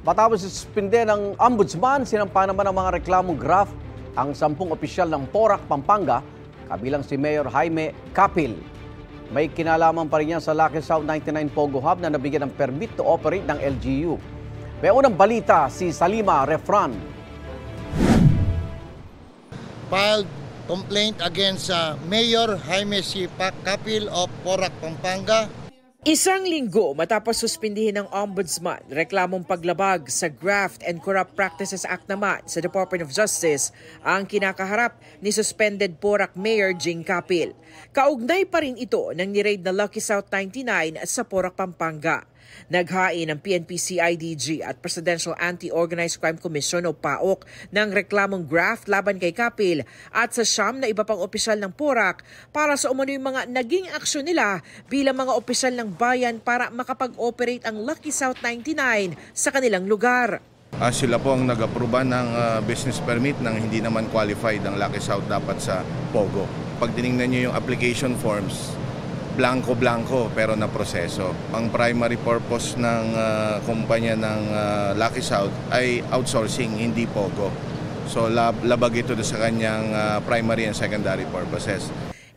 Matapos suspinde ng ombudsman, sinampa naman ang mga reklamong graft ang 10 opisyal ng Porac, Pampanga, kabilang si Mayor Jaime Capil. May kinalaman pa rin yan sa Lucky South 99 Pogo Hub na nabigyan ng permit to operate ng LGU. May unang balita si Salima Refran. Filed complaint against Mayor Jaime C. Capil of Porac, Pampanga. Isang linggo matapos suspindihin ng Ombudsman, reklamong paglabag sa Graft and Corrupt Practices Act naman sa Department of Justice ang kinakaharap ni suspended Porac Mayor Jing Capil. Kaugnay pa rin ito ng niraid na Lucky South 99 sa Porac, Pampanga. Naghain ng PNP-CIDG at Presidential Anti-Organized Crime Commission o PAOK ng reklamong graft laban kay Capil at sa siyam na iba pang opisyal ng Porac para sa umano yung mga naging aksyon nila bilang mga opisyal ng bayan para makapag-operate ang Lucky South 99 sa kanilang lugar. Sila po ang nag-aproba ng business permit nang hindi naman qualified ang Lucky South dapat sa Pogo. Pag tinignan nyo yung application forms, blanco-blanco pero na proseso. Ang primary purpose ng kumpanya ng Lucky South ay outsourcing, hindi Pogo. So labag ito sa kanyang primary and secondary purposes.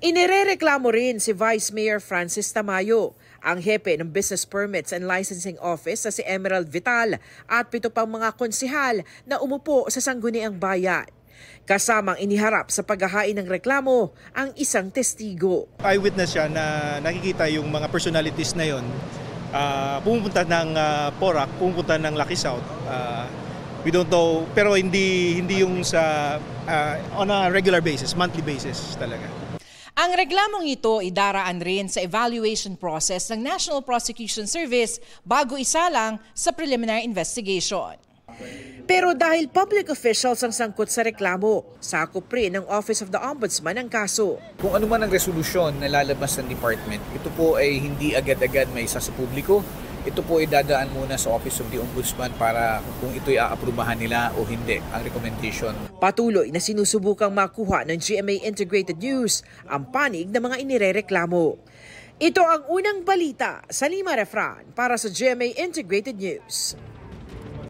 Inirereklamo rin si Vice Mayor Francis Tamayo, ang hepe ng Business Permits and Licensing Office na si Emerald Vital at 7 pang mga konsehal na umupo sa Sangguniang Bayan. Kasamang iniharap sa paghahain ng reklamo ang isang testigo. Eyewitness siya na nakikita yung mga personalities na yon pumupunta ng Porac, pumupunta ng Lucky South. We don't know, pero hindi yung sa on a regular basis, monthly basis talaga. Ang reklamong ito idaraan rin sa evaluation process ng National Prosecution Service bago isalang sa preliminary investigation. Pero dahil public officials ang sangkot sa reklamo, sakop rin ng Office of the Ombudsman ang kaso. Kung ano man ang resolusyon na lalabas ng department, ito po ay hindi agad-agad may isa sa publiko. Ito po ay dadaan muna sa Office of the Ombudsman para kung ito'y aaprubahan nila o hindi ang recommendation. Patuloy na sinusubukang makuha ng GMA Integrated News ang panig ng mga inirereklamo. Ito ang unang balita sa Salima Refran para sa GMA Integrated News.